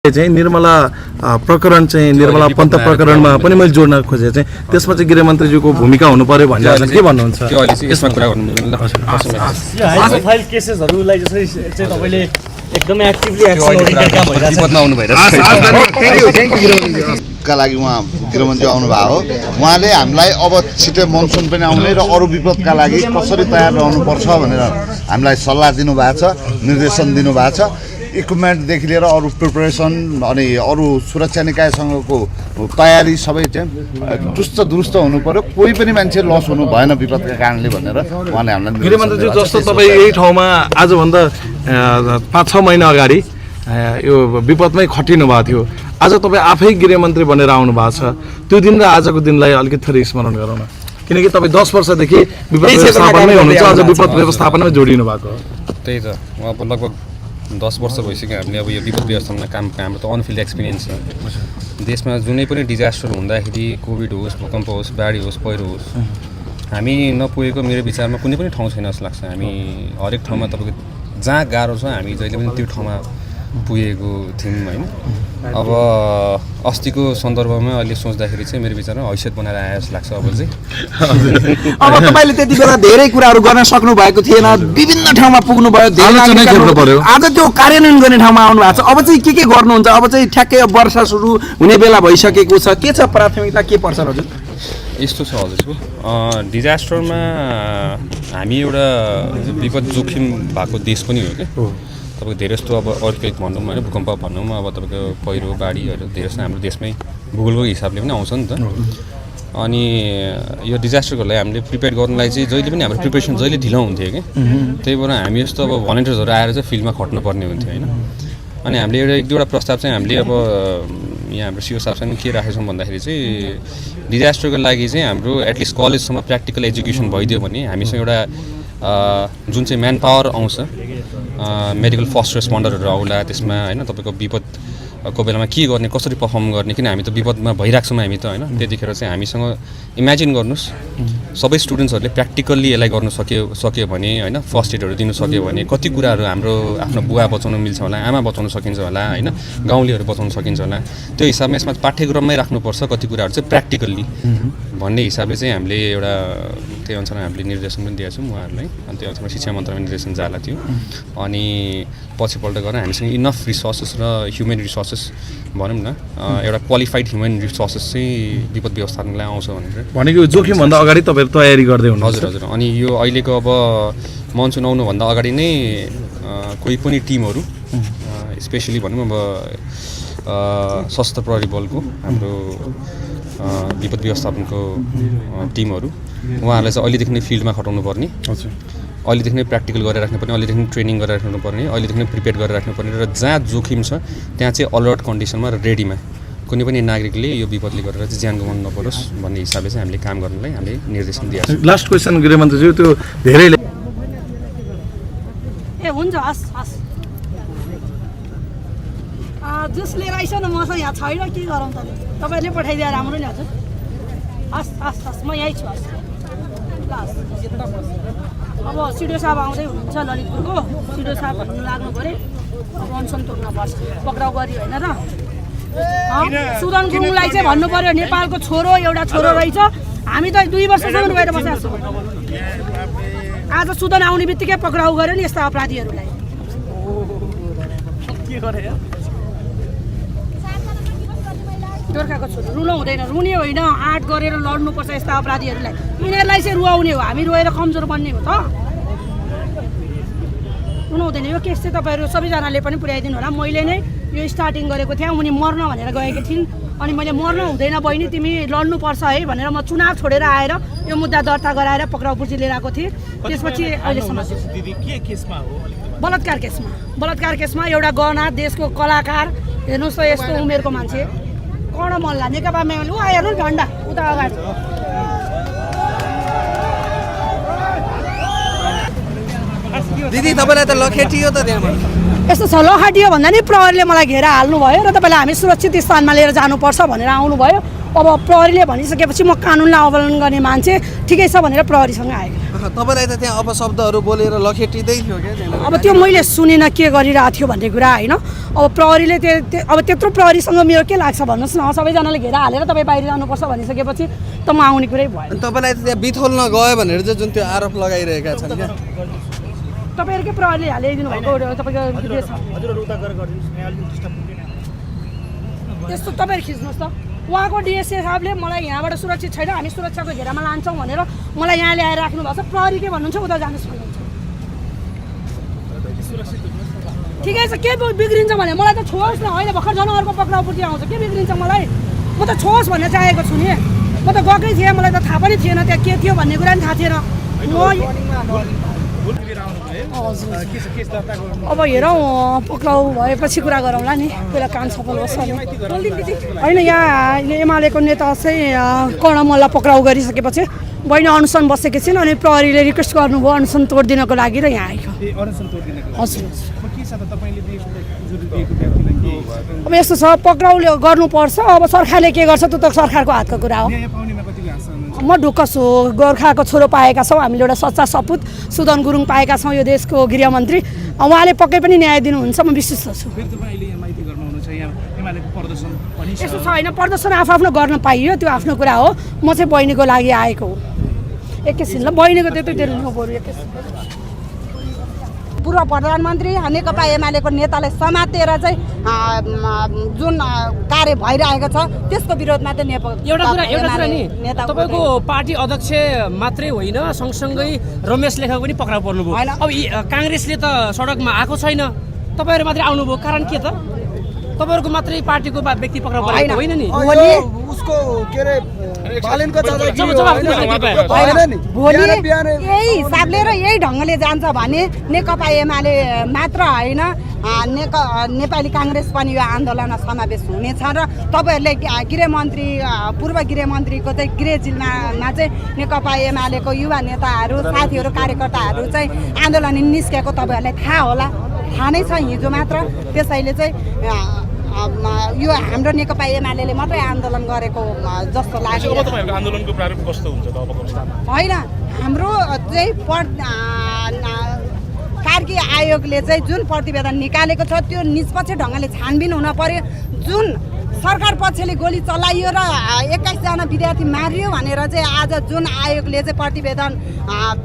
चाहिँ निर्मला प्रकरण चाहिँ निर्मला पन्त प्रकरणमा पनि मैले जोड्न खोजेँ चाहिँ त्यसमा चाहिँ गृहमन्त्रीज्यूको भूमिका हुनु पर्यो भनेर चाहिँ के भन्नुहुन्छ त्यो अहिले चाहिँ यसमा कुरा गर्नु हाई फाइल केसेसहरूलाई जसरी चाहिँ तपाईले एकदमै एक्टिभली एक्सन गरिरहेका भइरहेछ विपदमा आउनु भइरहेछ का लागि उहाँ गृहमन्त्री आउनुभएको हो। उहाँले हामीलाई अब छिटै मनसुन पनि आउने र अरू विपदका लागि कसरी तयार रहनुपर्छ भनेर हामीलाई सल्लाह दिनुभएको छ, निर्देशन दिनुभएको छ। इक्विपमेन्टदेखि लिएर अरू प्रिपरेसन अनि अरू सुरक्षा निकायसँगको तयारी सबै चाहिँ चुस्त दुरुस्त हुनु पर्यो, कोही पनि मान्छे लस हुनु भएन विपदका कारणले भनेर उहाँले हामीलाई गृहमन्त्रीज्यू जस्तो तपाईँ यही ठाउँमा आजभन्दा 5-6 महिना अगाडि यो विपदमै खटिनु भएको थियो, आज तपाईँ आफै गृहमन्त्री बनेर आउनु भएको छ। त्यो दिन र आजको दिनलाई अलिकति थोरै स्मरण गरौँ न, किनकि तपाईँ 10 वर्षदेखि विपद व्यवस्थापनमै हुनुहुन्छ, आज विपद व्यवस्थापनमै जोडिनु भएको हो। त्यही त उहाँ लगभग 10 वर्ष भइसक्यो हामीले अब यो विपद व्यवस्थापनमा हाम्रो त अनफिल्ड एक्सपिरियन्स छ। देशमा जुनै पनि डिजास्टर हुँदाखेरि कोभिड होस्, भूकम्प होस्, बाढी होस्, पहिरो होस्, हामी नपुगेको मेरो विचारमा कुनै पनि ठाउँ छैन जस्तो लाग्छ। हामी हरेक ठाउँमा तपाईँको जहाँ गाह्रो छ हामी जहिले पनि त्यो ठाउँमा पुगेको थियौँ होइन। अब अस्तिको सन्दर्भमा अहिले सोच्दाखेरि चाहिँ मेरो विचारमा हैसियत बनाएर आए जस्तो लाग्छ। अब चाहिँ अब तपाईँले त्यति बेला धेरै कुराहरू गर्न सक्नु भएको थिएन, विभिन्न ठाउँमा पुग्नु भयो, आज त्यो कार्यान्वयन गर्ने ठाउँमा आउनु भएको छ। अब चाहिँ के गर्नुहुन्छ? अब चाहिँ ठ्याक्कै वर्षा सुरु हुने बेला भइसकेको छ, के छ प्राथमिकता, के पर्छ हजुर? यस्तो छ हजुरको डिजास्टरमा हामी एउटा विपद जोखिम भएको देश पनि हो क्या। तपाईँको धेरै जस्तो अब अर्थक्वेक भनौँ होइन, भूकम्प भनौँ, अब तपाईँको पहिरो बाढीहरू धेरै जस्तो हाम्रो देशमै भूगोलको हिसाबले पनि आउँछ नि त। अनि यो डिजास्टरको लागि हामीले प्रिपेयर गर्नलाई चाहिँ जहिले पनि हाम्रो प्रिपेरेसन जहिले ढिलो हुन्थ्यो कि, त्यही भएर हामी जस्तो अब भलन्टियर्सहरू आएर चाहिँ फिल्डमा खट्नुपर्ने हुन्थ्यो होइन। अनि हामीले एक दुईवटा प्रस्ताव चाहिँ हामीले अब यहाँ हाम्रो सिओ साहबसँग के राखेको छौँ भन्दाखेरि चाहिँ डिजास्टरको लागि चाहिँ हाम्रो एटलिस्ट कलेजसम्म प्र्याक्टिकल एजुकेसन भइदियो भने हामीसँग एउटा जुन चाहिँ म्यान पावर आउँछ, मेडिकल फर्स्ट रेस्पोन्डरहरू आउला त्यसमा होइन, तपाईँको विपदको बेलामा के गर्ने, कसरी पर्फर्म गर्ने, किन हामी त विपदमा भइरहेको छौँ हामी त होइन। त्यतिखेर चाहिँ हामीसँग इमेजिन गर्नुहोस् सबै स्टुडेन्ट्सहरूले प्र्याक्टिकल्ली यसलाई गर्नु सक्यो भने होइन, फर्स्ट एडहरू दिनु सक्यो भने कति कुराहरू हाम्रो आफ्नो बुवा बचाउनु मिल्छ होला, आमा बचाउनु सकिन्छ होला होइन, गाउँलेहरू बचाउनु सकिन्छ होला। त्यो हिसाबमा यसमा पाठ्यक्रममै राख्नुपर्छ कति कुराहरू चाहिँ प्र्याक्टिकल्ली भन्ने हिसाबले चाहिँ हामीले एउटा त्यही अनुसार हामीले निर्देशन पनि दिएका छौँ उहाँहरूलाई। अनि त्यो अनुसार शिक्षा मन्त्रालयमा निर्देशन जाला थियो। अनि पछिपल्ट गएर हामीसँग इनफ रिसोर्सेस र ह्युमन रिसोर्सेस भनौँ न, एउटा क्वालिफाइड ह्युमन रिसोर्सेस चाहिँ विपद व्यवस्थापनलाई आउँछ भनेको जोखिमभन्दा अगाडि तपाईँहरू तयारी गर्दै हुनुहुन्छ? हजुर हजुर। अनि यो अहिलेको अब मनसुन आउनुभन्दा अगाडि नै कोही पनि टिमहरू स्पेसली भनौँ अब सशस्त्र प्रहरी बलको हाम्रो विपद व्यवस्थापनको टिमहरू उहाँहरूलाई चाहिँ अहिलेदेखि नै फिल्डमा खटाउनु पर्ने, अहिलेदेखि नै प्र्याक्टिकल गरेर राख्नुपर्ने, अहिलेदेखि नै ट्रेनिङ गरेर राख्नुपर्ने, अहिलेदेखि नै प्रिपेयर गरेर राख्नुपर्ने र जहाँ जोखिम छ त्यहाँ चाहिँ अलर्ट कन्डिसनमा र रेडीमा कुनै पनि नागरिकले यो विपदले गरेर चाहिँ ज्यान गुमाउनु नपरोस् भन्ने हिसाबले चाहिँ हामीले काम गर्नलाई हामीले निर्देशन दिएको छौँ। लास्ट क्वेसन गृहमन्त्रीज्यू, त्यो धेरैले हुन्छ हस् हस् जुस लिएर आइस न, मसँग यहाँ छैन, के गरौँ त, तपाईँले पठाइदिएर राम्रो नि हजुर। हस् हस् हस् म यहीँ छु। हस् ल अब सिडिओ साहब आउँदै हुनुहुन्छ ललितपुरको, सिडिओ साहब भन्नु लाग्नु पऱ्यो, मनसुन तोक्नुपर्छ, पक्राउ गरी होइन र। सुदन गुरुङलाई चाहिँ भन्नु पर्यो नेपालको छोरो, एउटा छोरो रहेछ, हामी त 2 वर्षसम्म गएर बसेका छौँ। आज सुदन आउने बित्तिकै पक्राउ गर्यो नि यस्ता अपराधीहरूलाई। गोर्खाको छोरो रुनु हुँदैन, रुने होइन, आँट गरेर लड्नुपर्छ यस्ता अपराधीहरूलाई। यिनीहरूलाई चाहिँ रुवाउने हो, हामी रोएर कमजोर बन्ने हो त? रुनु हुँदैन। यो केस चाहिँ तपाईँहरू सबैजनाले पनि पुर्याइदिनु होला। मैले नै यो स्टार्टिङ गरेको थिएँ, उनी मर्न भनेर गएको थिइन्, अनि मैले मर्न हुँदैन बहिनी, तिमी लड्नुपर्छ है भनेर म चुनाव छोडेर आएर यो मुद्दा दर्ता गराएर पक्राउ पुर्जी लिएर आएको थिएँ। त्यसपछि अहिलेसम्म बलात्कार केसमा एउटा गहना देशको कलाकार, हेर्नुहोस् त यस्तो उमेरको मान्छे, कर्ण मल्ला, नेकपा माओवादी, हेर्नु झन्डा उता अगाडि। दिदी तपाईँलाई त लखेटियो त त्यहाँ यस्तो छ, लखेटियो भन्दा नि प्रहरीले मलाई घेरा हाल्नुभयो र तपाईँलाई हामी सुरक्षित स्थानमा लिएर जानुपर्छ भनेर आउनुभयो। अब प्रहरीले भनिसकेपछि म कानुनलाई अवलम्बन गर्ने मान्छे ठिकै छ भनेर प्रहरीसँग आएको। तपाईँलाई त त्यहाँ अपशब्दहरू बोलेर लखेटिँदै थियो क्या अब त्यो मैले सुनेन के गरिरहेको थियो भन्ने कुरा होइन। अब प्रहरीले अब त्यत्रो प्रहरीसँग मेरो के लाग्छ भन्नुहोस् न। सबैजनाले घेरा हालेर तपाईँ बाहिर जानुपर्छ भनिसकेपछि त म आउने कुरै भएन। तपाईँलाई त त्यहाँ बिथोल्न गयो भनेर चाहिँ जुन त्यो आरोप लगाइरहेका छन् क्या तपाईँहरूकै प्रहरीले हालिदिनु भएको तपाईँको भिडियो छ। त्यस्तो तपाईँहरू खिच्नुहोस् त। उहाँको डिएसए साहबले मलाई यहाँबाट सुरक्षित छैन, हामी सुरक्षाको घेरामा लान्छौँ भनेर मलाई यहाँ ल्याएर राख्नु भएको छ। प्रहरी के भन्नुहुन्छ उता जानुहोस् भन्नुहुन्छ। ठिकै छ, के बिग्रिन्छ भने मलाई त छोस् न। होइन भर्खर जनावरको पक्राउपुर्ति आउँछ, के बिग्रिन्छ मलाई? म त छोस् भन्ने चाहेको छु नि। म त गएकै थिएँ, मलाई त थाहा पनि थिएन त्यहाँ के थियो भन्ने कुरा पनि थाहा थिएन। अब हेरौँ पक्राउ भएपछि कुरा गरौँला नि, पहिला कान सफल होस्। होइन यहाँ एमालेको नेता चाहिँ कर्णमल्ल पक्राउ गरिसकेपछि बहिनी अनुसन बसेकी छिन् अनि प्रहरीले रिक्वेस्ट गर्नुभयो अनुसन तोडिदिनको लागि र यहाँ आएको। हजुर अब यस्तो छ, पक्राउ गर्नुपर्छ। अब सरकारले के गर्छ त्यो त सरकारको हातको कुरा हो। म ढुक्क छु। गोर्खाको छोरो पाएका छौँ हामीले, एउटा सच्चा सपुत सुदन गुरुङ पाएका छौँ यो देशको गृहमन्त्री। उहाँले पक्कै पनि न्याय दिनुहुन्छ, म विश्वस्त छु। यस्तो छ होइन, प्रदर्शन आफ्नो गर्न पाइयो त्यो आफ्नो कुरा हो। म चाहिँ बहिनीको लागि आएको हो। एकैछिन ल, बहिनीको त्यतैतिर बरु एकैछिन। पूर्व प्रधानमन्त्री नेकपा एमालेको नेतालाई समातेर चाहिँ जुन कार्य भइरहेको छ त्यसको विरोधमा त एउटा कुरा नि, तपाईँको पार्टी अध्यक्ष मात्रै होइन सँगसँगै रमेश लेखक पनि पक्राउ पर्नुभयो। अब काङ्ग्रेसले त सडकमा आएको छैन, तपाईँहरू मात्रै आउनुभयो, कारण के त? तपाईँहरूको मात्रै पार्टीको व्यक्ति पक्राउ परेको होइन नि। उसको के अरे बालेनको भोलि यही हिसाबले र यही ढङ्गले जान्छ भने नेकपा एमाले मात्र होइन नेपाली काङ्ग्रेस पनि यो आन्दोलनमा समावेश हुनेछ र तपाईँहरूले गृहमन्त्री पूर्व गृहमन्त्रीको चाहिँ गृह जिल्लामा चाहिँ नेकपा एमालेको युवा नेताहरू साथीहरू कार्यकर्ताहरू चाहिँ आन्दोलन निस्केको तपाईँहरूलाई थाहा होला, थाहा नै छ हिजो मात्र। त्यसैले चाहिँ यो हाम्रो नेकपा एमाले मात्रै आन्दोलन गरेको जस्तो लाग्यो। आन्दोलनको प्रारूप कस्तो हुन्छ त अबको अवस्थामा? होइन, हाम्रो चाहिँ कार्की आयोगले चाहिँ जुन प्रतिवेदन निकालेको छ त्यो निष्पक्ष ढङ्गले छानबिन हुन पर्यो। जुन सरकार पक्षले गोली चलाइयो र 21जना विद्यार्थी मारियो भनेर चाहिँ आज जुन आयोगले चाहिँ प्रतिवेदन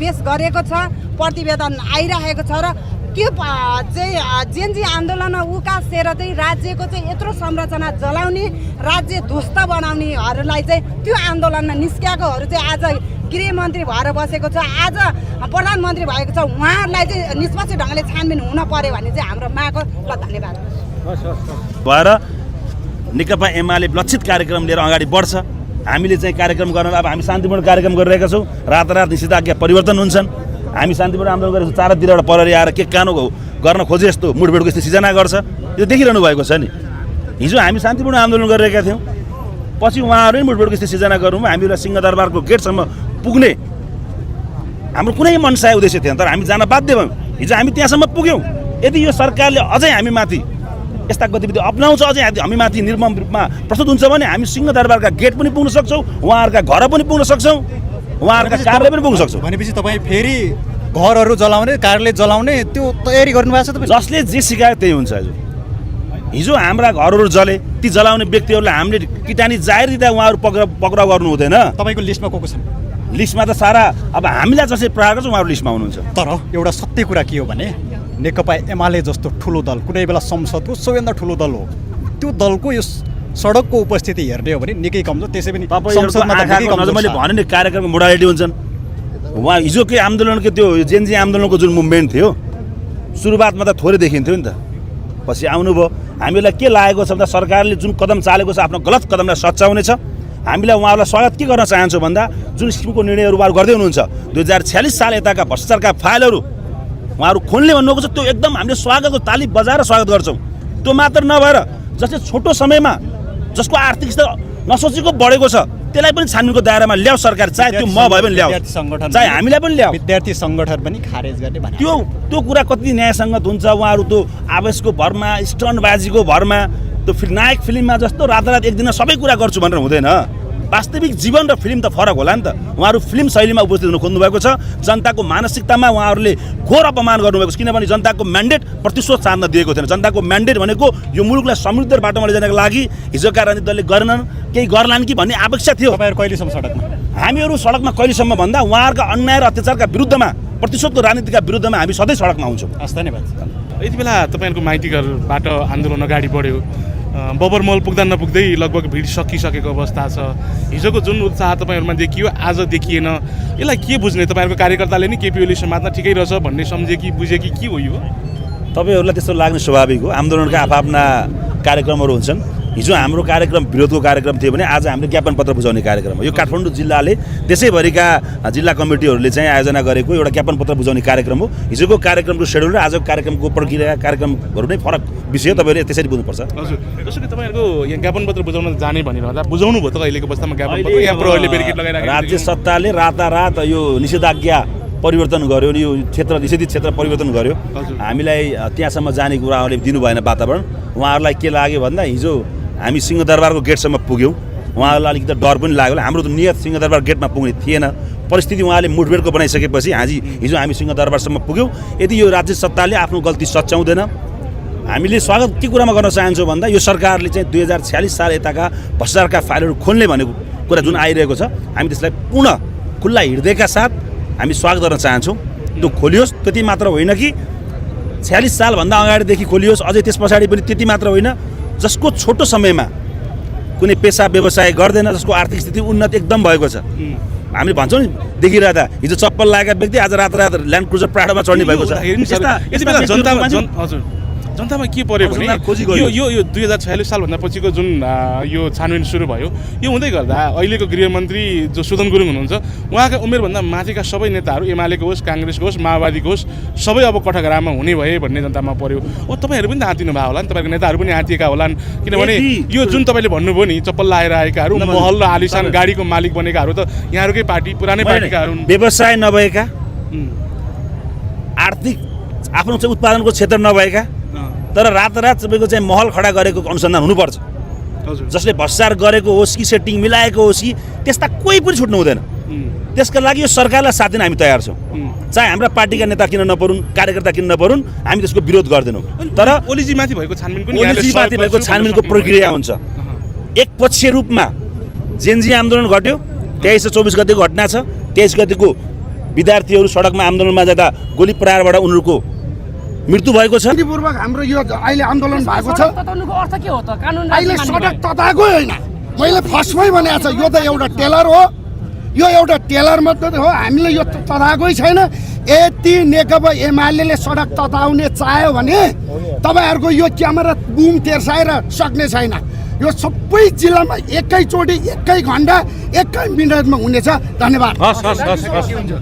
पेश गरेको छ, प्रतिवेदन आइरहेको छ र त्यो चाहिँ जेनजी आन्दोलन उकासेर चाहिँ राज्यको चाहिँ यत्रो संरचना जलाउने, राज्य ध्वस्त बनाउनेहरूलाई चाहिँ त्यो आन्दोलनमा निस्किएकोहरू चाहिँ आज गृहमन्त्री भएर बसेको छ, आज प्रधानमन्त्री भएको छ। उहाँहरूलाई चाहिँ निष्पक्ष ढङ्गले छानबिन हुन पर्यो भन्ने चाहिँ हाम्रो माग हो। ल धन्यवाद। भएर नेकपा एमाले लक्षित कार्यक्रम लिएर अगाडि बढ्छ। हामीले चाहिँ कार्यक्रम गर्न, अब हामी शान्तिपूर्ण कार्यक्रम गरिरहेका छौँ। रातारात निषेधाज्ञा परिवर्तन हुन्छन्। हामी शान्तिपूर्ण आन्दोलन गरेको चारतिरबाट प्रहरी आएर के कानो गर्न खोजे जस्तो मुठभेडको यस्तो सिर्जना गर्छ, यो देखिरहनु भएको छ नि। हिजो हामी शान्तिपूर्ण आन्दोलन गरिरहेका थियौँ, पछि उहाँहरू नै मुठभेडको यस्तो सिर्जना गरौँ, हामीलाई सिंहदरबारको गेटसम्म पुग्ने हाम्रो कुनै मनसाय उद्देश्य थिएन, तर हामी जान बाध्य भयौँ। हिजो हामी त्यहाँसम्म पुग्यौँ। यदि यो सरकारले अझै हामी माथि यस्ता गतिविधि अप्नाउँछ, अझै हामी माथि निर्मम रूपमा प्रस्तुत हुन्छ भने हामी सिंहदरबारका गेट पनि पुग्न सक्छौँ, उहाँहरूका घर पनि पुग्न सक्छौँ, उहाँहरूका कार्यालय पनि पुग्न सक्छौँ। भनेपछि तपाईँ फेरि घरहरू जलाउने, कार्यालय जलाउने त्यो तयारी गर्नुभएको छ तपाईँ? जसले जे सिकायो त्यही हुन्छ। हिजो हाम्रा घरहरू जले, ती जलाउने व्यक्तिहरूलाई हामीले किटानी जाहेर दिँदा उहाँहरू पक्राउ गर्नु हुँदैन। तपाईँको लिस्टमा को छन्? लिस्टमा त सारा अब हामीलाई जसरी प्रहार गर्छ उहाँहरू लिस्टमा हुनुहुन्छ। तर एउटा सत्य कुरा के हो भने नेकपा एमाले जस्तो ठुलो दल, कुनै बेला संसदको सबैभन्दा ठुलो दल हो, त्यो दलको यो सडकको उपस्थिति हेर्ने हो भने निकै कम छ। त्यसै पनि मैले भने नि कार्यक्रमको मोडालिटी हुन्छन्। उहाँ हिजोकै आन्दोलनको त्यो जेनजी आन्दोलनको जुन मुभमेन्ट थियो सुरुवातमा त थोरै देखिन्थ्यो नि त, पछि आउनुभयो। हामीलाई के लागेको छ भन्दा सरकारले जुन कदम चालेको छ आफ्नो गलत कदमलाई सच्याउनेछ। हामीलाई उहाँहरूलाई स्वागत के गर्न चाहन्छौँ भन्दा जुन किसिमको निर्णयहरू उहाँहरू गर्दै हुनुहुन्छ, 2046 साल यताका भ्रष्टाचारका फाइलहरू उहाँहरू खोल्ने भन्नुभएको छ, त्यो एकदम हामीले स्वागतको ताली बजाएर स्वागत गर्छौँ। त्यो मात्र नभएर जसले छोटो समयमा जसको आर्थिक स्थिति नसोचेको बढेको छ त्यसलाई पनि छानबिनको दायरामा ल्याऊ सरकार, चाहे त्यो म भए पनि ल्याऊ, चाहे हामीलाई पनि ल्याऊ। विद्यार्थी सङ्गठन पनि खारेज गर्ने भने त्यो कुरा कति न्यायसङ्गत हुन्छ? उहाँहरू त्यो आवेशको भरमा, स्टन्टबाजीको भरमा, त्यो नायक फिल्ममा जस्तो रातारात एक दिन सबै कुरा गर्छु भनेर हुँदैन। वास्तविक जीवन र फिल्म त फरक होला नि त। उहाँहरू फिल्म शैलीमा उपस्थित हुन खोज्नुभएको छ, जनताको मानसिकतामा उहाँहरूले घोर अपमान गर्नुभएको छ। किनभने जनताको म्यान्डेट प्रतिशोध साध्न दिएको थिएन। जनताको म्यान्डेट भनेको यो मुलुकलाई समृद्ध बाटोमा लैजानको लागि हिजोका राजनीतिक दलले गरेनन्, केही गर्लान् कि भन्ने अपेक्षा थियो। तपाईँहरू कहिलेसम्म सडकमा? हामीहरू सडकमा कहिलेसम्म भन्दा उहाँहरूका अन्याय र अत्याचारका विरुद्धमा, प्रतिशोधको राजनीतिका विरुद्धमा हामी सधैँ सडकमा आउँछौँ। हस्, धन्यवाद। यति बेला तपाईँहरूको माइती घरबाट आन्दोलन अगाडि बढ्यो, बबरमल पुग्दा नपुग्दै लगभग भिड सकिसकेको अवस्था छ। हिजोको जुन उत्साह तपाईँहरूमा देखियो आज देखिएन, यसलाई के बुझ्ने? तपाईँहरूको कार्यकर्ताले नि केपी ओली समात्न ठिकै रहेछ भन्ने सम्झे कि बुझे कि के हो यो? तपाईँहरूलाई त्यस्तो लाग्ने स्वाभाविक हो। आन्दोलनका आफ्ना कार्यक्रमहरू हुन्छन्। हिजो हाम्रो कार्यक्रम विरोधको कार्यक्रम थियो भने आज हामीले ज्ञापन पत्र बुझाउने कार्यक्रम हो। यो काठमाडौँ जिल्लाले देशैभरिका जिल्ला कमिटीहरूले चाहिँ आयोजना गरेको एउटा ज्ञापन पत्र बुझाउने कार्यक्रम हो। हिजोको कार्यक्रमको सेड्युल र आजको कार्यक्रमको प्रक्रिया कार्यक्रमहरू नै फरक विषय हो। तपाईँहरूले त्यसरी बुझ्नुपर्छ। हजुर, जस्तो कि तपाईँहरूको यहाँ ज्ञापन पत्र बुझाउन जाने भनिरहँदा बुझाउनु भयो त अहिलेको अवस्थामा ज्ञापन पत्र? यहाँ प्रहरीले बेरिकेड लगाइराखेको राज्य सत्ताले रातारात यो निषेधाज्ञा परिवर्तन गर्यो, यो क्षेत्र निषेधित क्षेत्र परिवर्तन गर्यो। हामीलाई त्यहाँसम्म जाने कुराहरूले दिनु भएन वातावरण। उहाँहरूलाई के लाग्यो भन्दा हिजो हामी सिंहदरबारको गेटसम्म पुग्यौँ, उहाँहरूलाई अलिकति डर पनि लाग्यो। हाम्रो त नियत सिंहदरबार गेटमा पुग्ने थिएन। परिस्थिति उहाँले मुठभेडको बनाइसकेपछि हिजो हामी सिंहदरबारसम्म पुग्यौँ। यदि यो राज्य सत्ताले आफ्नो गल्ती सच्याउँदैन, हामीले स्वागत के कुरामा गर्न चाहन्छौँ भन्दा यो सरकारले चाहिँ 2046 साल यताका भ्रष्टाचारका फाइलहरू खोल्ने भनेको कुरा जुन आइरहेको छ, हामी त्यसलाई पुनः खुल्ला हृदयका साथ हामी स्वागत गर्न चाहन्छौँ। त्यो खोलियोस्। त्यति मात्र होइन कि 46 सालभन्दा अगाडिदेखि खोलियोस्, अझै त्यस पछाडि पनि त्यति मात्र होइन, जसको छोटो समयमा कुनै पेसा व्यवसाय गर्दैन, जसको आर्थिक स्थिति उन्नत एकदम भएको छ। हामीले भन्छौँ नि, देखिरहँदा हिजो चप्पल लागेका व्यक्ति आज रात ल्यान्ड क्रुजर प्राडोमा चढ्ने भएको छ। जनतामा के पर्यो भने यो 2046 सालभन्दा पछिको जुन यो छानबिन सुरु भयो, यो हुँदै गर्दा अहिलेको गृहमन्त्री जो सुदन गुरुङ हुनुहुन्छ, उहाँका उमेरभन्दा माथिका सबै नेताहरू एमालेको होस्, काङ्ग्रेसको होस्, माओवादीको होस्, सबै अब कठघरामा हुने भए भन्ने जनतामा पर्यो। तपाईँहरू पनि त हातिनु भयो होला नि, तपाईँको नेताहरू पनि हातिएका होलान्। किनभने यो जुन तपाईँले भन्नुभयो नि, चप्पल लगाएर आएकाहरू, महल र आलिसान गाडीको मालिक बनेकाहरू त यहाँहरूकै पार्टी, पुरानै पार्टीका हुन्। व्यवसाय नभएका, आर्थिक आफ्नो चाहिँ उत्पादनको क्षेत्र नभएका, तर रातारात तपाईँको चाहिँ महल खडा गरेको अनुसन्धान हुनुपर्छ। जसले भ्रष्टाचार गरेको होस् कि सेटिङ मिलाएको होस् कि त्यस्ता कोही पनि छुट्नु हुँदैन। त्यसका लागि यो सरकारलाई साथ दिन हामी तयार छौँ। चाहे हाम्रा पार्टीका नेता किन नपरुन्, कार्यकर्ता किन नपरुन्, हामी त्यसको विरोध गर्दैनौँ। तर ओलीजीमाथि भएको छानबिनको प्रक्रिया हुन्छ। एक पक्षीय रूपमा जेनजी आन्दोलन घट्यो, 2324 गतिको घटना छ। 23 गतिको विद्यार्थीहरू सडकमा आन्दोलनमा जाँदा गोली प्रहारबाट उनीहरूको मृत्यु भएको छ। पूर्वक हाम्रो यो अहिले आन्दोलन भएको छ। तताउनुको अर्थ के हो त? कानुन अहिले सडक तताएको होइन, मैले फर्स्टमै भनेको छ, यो त एउटा टेलर हो, यो एउटा टेलर मात्रै हो। हामीले यो तताएकै छैन। यति नेकपा एमाले सडक तताउने चाह्यो भने तपाईँहरूको यो क्यामेरा बुम तेर्साएर सक्ने छैन। यो सबै जिल्लामा एकैचोटि, एकै घन्टा, एकै मिनटमा हुनेछ। धन्यवाद।